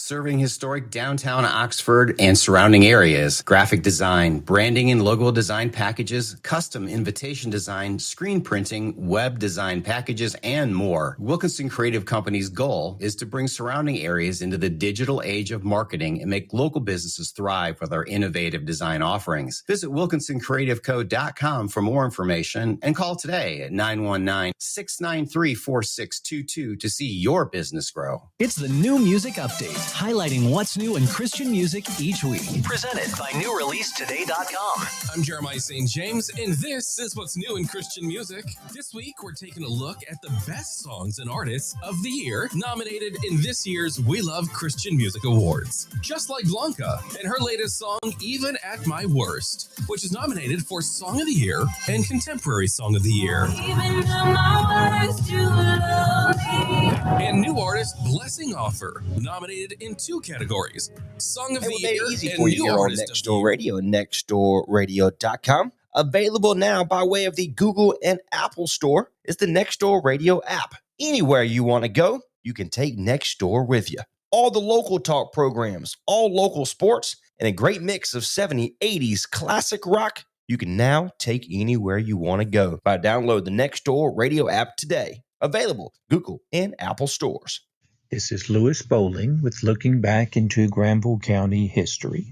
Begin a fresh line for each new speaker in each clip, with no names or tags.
serving historic downtown Oxford and surrounding areas. Graphic design, branding and logo design packages, custom invitation design, screen printing, web design packages, and more. Wilkinson Creative Company's goal is to bring surrounding areas into the digital age of marketing and make local businesses thrive with our innovative design offerings. Visit wilkinsoncreativeco.com for more information and call today at 919-693-4622 to see your business grow.
It's the New Music Update, highlighting what's new in Christian music each week. Presented by NewReleaseToday.com.
I'm Jeremiah St. James, and this is what's new in Christian music. This week, we're taking a look at the best songs and artists of the year nominated in this year's We Love Christian Music Awards. Just like Blanca and her latest song, Even at My Worst, which is nominated for Song of the Year and Contemporary Song of the Year.
Even at my worst, you love me.
And new artist Blessing Offer, nominated in 2 categories, Song of the Year
easy
and
for you
New
here on
Artist of
Next
the
Door
Year.
Radio, nextdoorradio.com. Available now by way of the Google and Apple Store is the Next Door Radio app. Anywhere you want to go, you can take Next Door with you. All the local talk programs, all local sports, and a great mix of 70s, 80s classic rock you can now take anywhere you want to go by download the Next Door Radio app today. Available Google and Apple stores.
This is Lewis Bowling with Looking Back into Granville County History.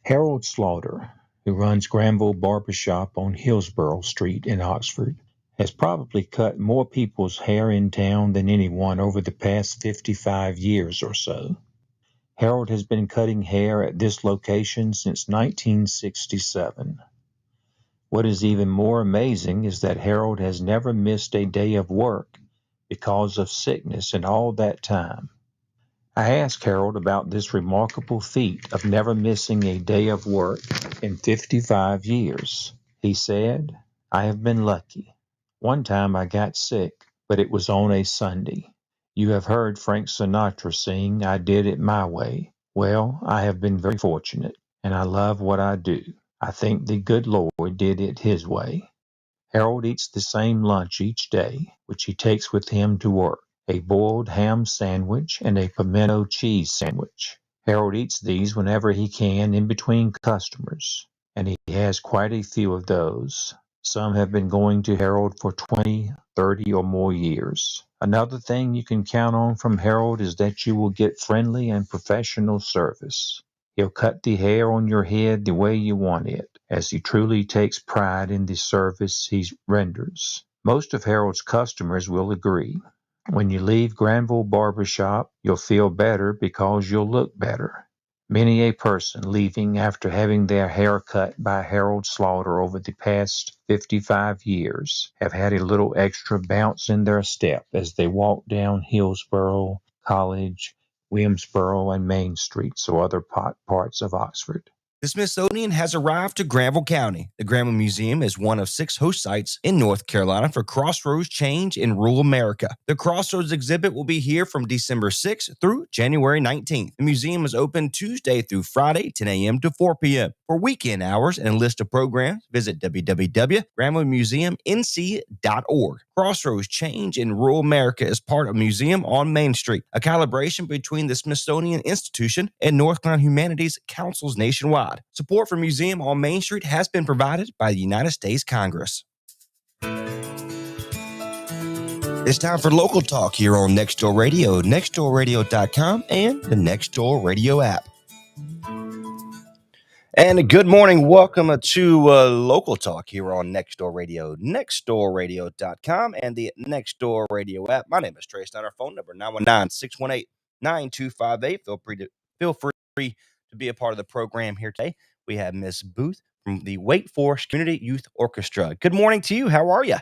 Harold Slaughter, who runs Granville Barbershop on Hillsborough Street in Oxford, has probably cut more people's hair in town than anyone over the past 55 years or so. Harold has been cutting hair at this location since 1967. What is even more amazing is that Harold has never missed a day of work because of sickness in all that time. I asked Harold about this remarkable feat of never missing a day of work in 55 years. He said, "I have been lucky. One time I got sick, but it was on a Sunday. You have heard Frank Sinatra sing, 'I Did It My Way.' Well, I have been very fortunate, and I love what I do. I think the good Lord did it his way." Harold eats the same lunch each day, which he takes with him to work, a boiled ham sandwich and a pimento cheese sandwich. Harold eats these whenever he can in between customers, and he has quite a few of those. Some have been going to Harold for 20, 30, or more years. Another thing you can count on from Harold is that you will get friendly and professional service. He'll cut the hair on your head the way you want it, as he truly takes pride in the service he renders. Most of Harold's customers will agree. When you leave Granville Barbershop, you'll feel better because you'll look better. Many a person leaving after having their hair cut by Harold Slaughter over the past 55 years have had a little extra bounce in their step as they walk down Hillsborough, College, Williamsboro, and Main Streets, or other parts of Oxford.
The Smithsonian has arrived to Granville County. The Granville Museum is one of 6 host sites in North Carolina for Crossroads Change in Rural America. The Crossroads exhibit will be here from December 6th through January 19th. The museum is open Tuesday through Friday, 10 a.m. to 4 p.m. For weekend hours and a list of programs, visit www.granvillemuseumnc.org. Crossroads Change in Rural America is part of Museum on Main Street, a collaboration between the Smithsonian Institution and North Carolina Humanities Councils nationwide. Support for Museum on Main Street has been provided by the United States Congress. It's time for local talk here on Next Door Radio, nextdoorradio.com, and the Next Door Radio app. And good morning. Welcome to Local Talk here on Next Door Radio, nextdoorradio.com, and the Next Door Radio app. My name is Trey Steiner. Phone number 919-618-9258. Feel free to be a part of the program here today. We have Miss Booth from the Wake Forest Community Youth Orchestra. Good morning to you. How are you?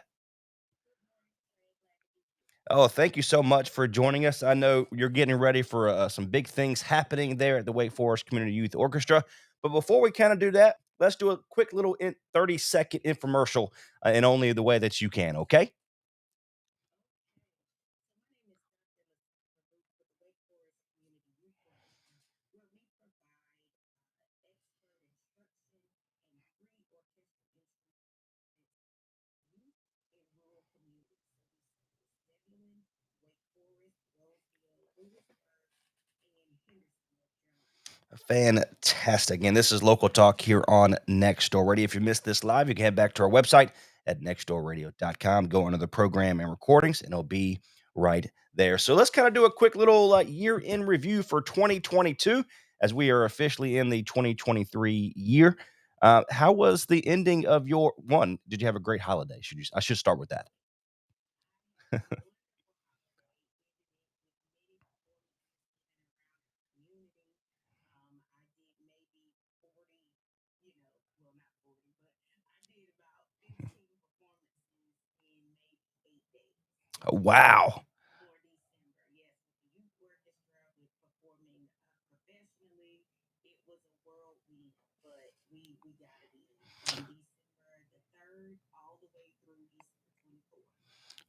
Oh, thank you so much for joining us. I know you're getting ready for some big things happening there at the Wake Forest Community Youth Orchestra. But before we kind of do that, let's do a quick little 30-second infomercial in only the way that you can, okay? Fantastic. And this is Local Talk here on Nextdoor Radio. If you missed this live, you can head back to our website at nextdoorradio.com, go under the program and recordings, and it'll be right there. So let's kind of do a quick little year in review for 2022 as we are officially in the 2023 year. How was the ending of your one? Did you have a great holiday? I should start with that. Wow.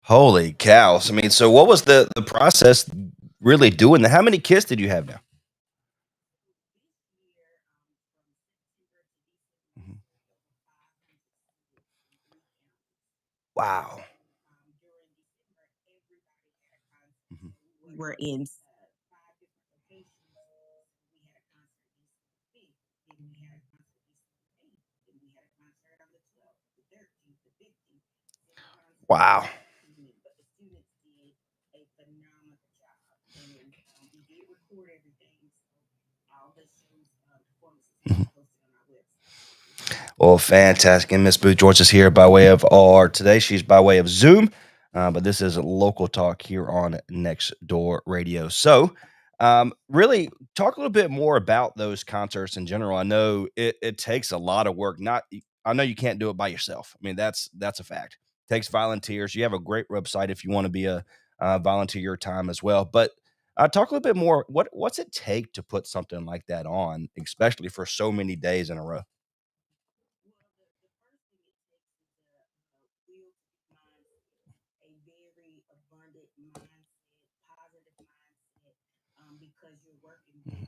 Holy cows. I mean, so what was the process really doing that? How many kids did you have now? Mhm. Wow. Mhm.
Were in.
Wow. Mhm. Well, fantastic. And Miss Booth George is here by way of today she's by way of Zoom, but this is Local Talk here on Next Door Radio. So, really talk a little bit more about those concerts in general. I know it takes a lot of work. I know you can't do it by yourself. I mean, that's a fact. It takes volunteers. You have a great website if you want to be a volunteer your time as well. But talk a little bit more. What's it take to put something like that on, especially for so many days in a row? Mhm.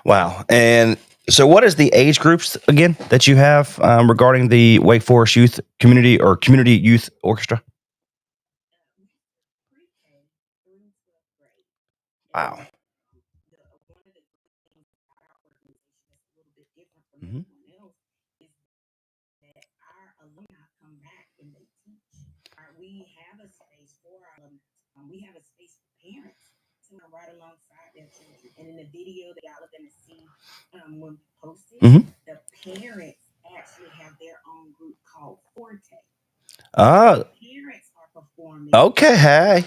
Wow. And so, what is the age groups again that you have regarding the Wake Forest Youth Community or Community Youth Orchestra? Wow. Mhm. Mhm. Ah, okay. Hey.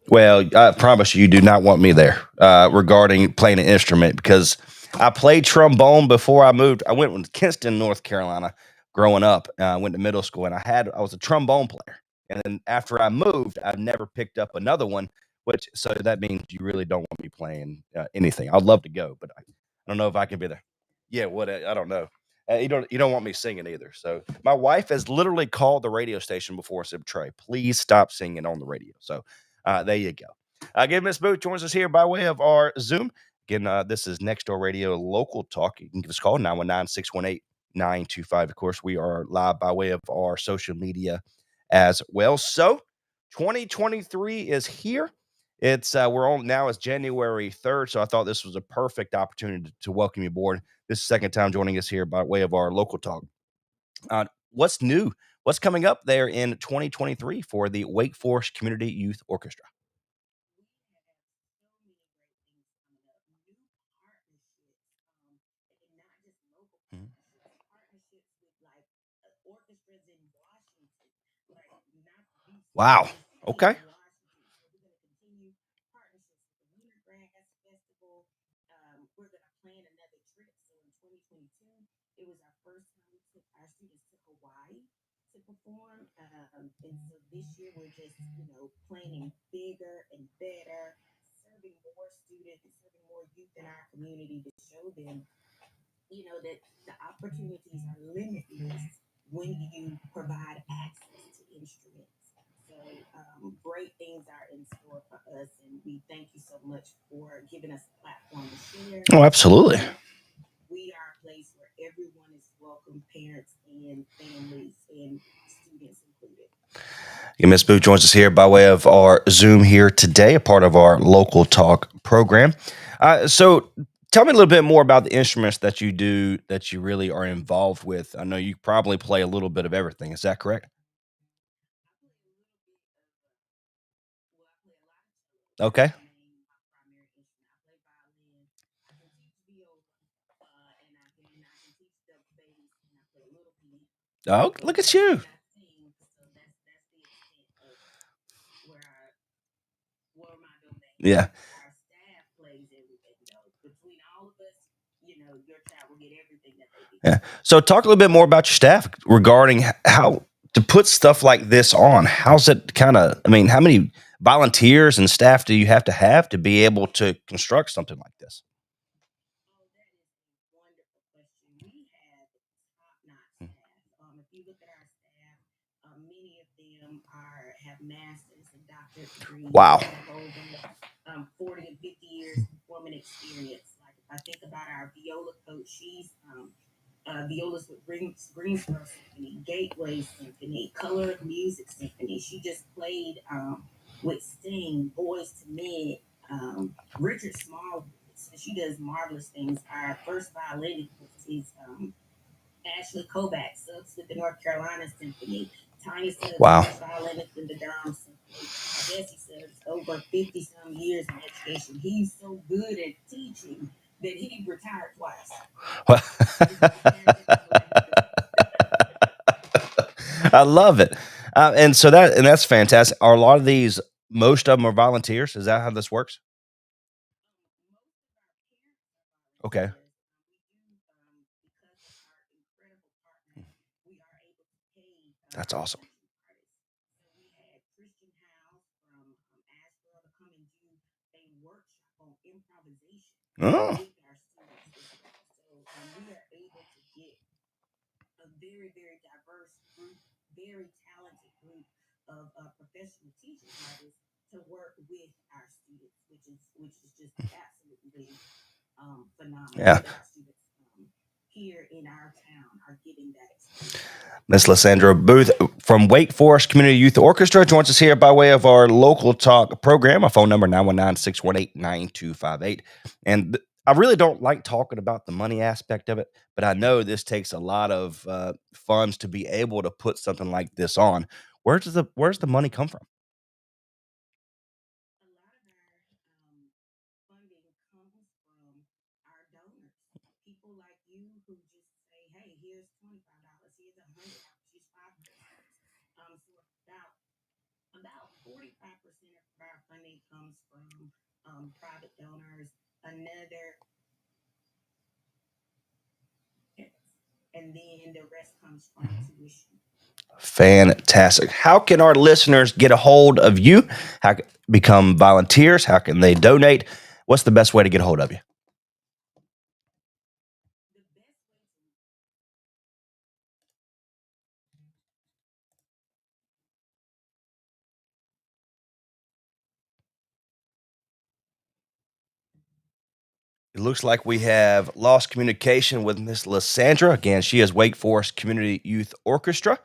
Well, I promise you do not want me there regarding playing an instrument because I played trombone before I moved. I went to Kinston, North Carolina, growing up. I went to middle school, and I was a trombone player. And then after I moved, I've never picked up another one. Which so that means you really don't want me playing anything. I'd love to go, but I don't know if I can be there. Yeah, what I don't know. You don't want me singing either. So my wife has literally called the radio station before and said, Trey, please stop singing on the radio. So there you go. Again, Miss Booth joins us here by way of our Zoom. Again, this is Next Door Radio Local Talk. You can give us a call, 919-618-9255. Of course, we are live by way of our social media as well. So 2023 is here. It's we're on now. It's January 3rd, so I thought this was a perfect opportunity to welcome you aboard. This is the second time joining us here by way of our Local Talk. What's new? What's coming up there in 2023 for the Wake Forest Community Youth Orchestra? Mhm. Wow. Okay. Oh, absolutely. Yeah, Ms. Booth joins us here by way of our Zoom here today, a part of our local talk program. So tell me a little bit more about the instruments that you do that you really are involved with. I know you probably play a little bit of everything. Is that correct? Okay. Oh, look at you. Yeah. Yeah. So talk a little bit more about your staff regarding how to put stuff like this on. How's it kind of, I mean, how many volunteers and staff do you have to be able to construct something like this? Wow. Wow. I love it. And so that's fantastic. Are a lot of these, most of them are volunteers? Is that how this works? Okay. That's awesome. Oh, yeah. Miss Lysandra Booth from Wake Forest Community Youth Orchestra joins us here by way of our local talk program. Our phone number 919-618-9258. And I really don't like talking about the money aspect of it, but I know this takes a lot of funds to be able to put something like this on. Where's the money come from? Fantastic. How can our listeners get a hold of you? How can become volunteers? How can they donate? What's the best way to get a hold of you? It looks like we have lost communication with Miss Lysandra. Again, she is Wake Forest Community Youth Orchestra.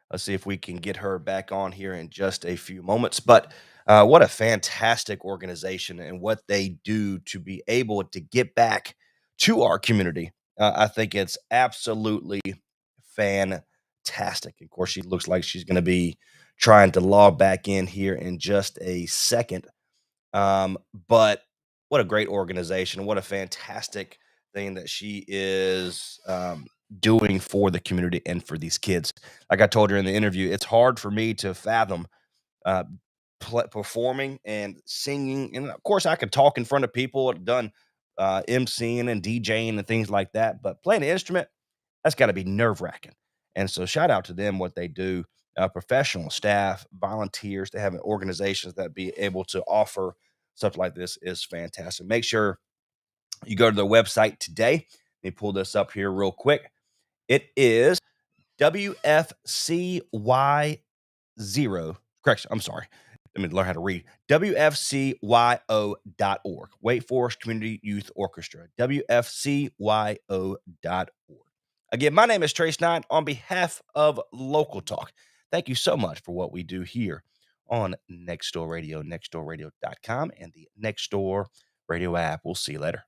Let's see if we can get her back on here in just a few moments. But what a fantastic organization and what they do to be able to get back to our community. I think it's absolutely fantastic. Of course, she looks like she's going to be trying to log back in here in just a second. But what a great organization. What a fantastic thing that she is doing for the community and for these kids. Like I told her in the interview, it's hard for me to fathom uh, performing and singing. And of course, I could talk in front of people. I've done MCing and DJing and things like that. But playing an instrument, that's got to be nerve wracking. And so, shout out to them, what they do. Professional staff, volunteers, they have organizations that be able to offer stuff like this is fantastic. Make sure you go to their website today. Let me pull this up here real quick. It is WFCY0. Correction. I'm sorry. Let me learn how to read. WFCYO.org. Wake Forest Community Youth Orchestra. WFCYO.org. Again, my name is Trace Knight on behalf of Local Talk. Thank you so much for what we do here on Next Door Radio, nextdoorradio.com, and the Next Door Radio app. We'll see you later.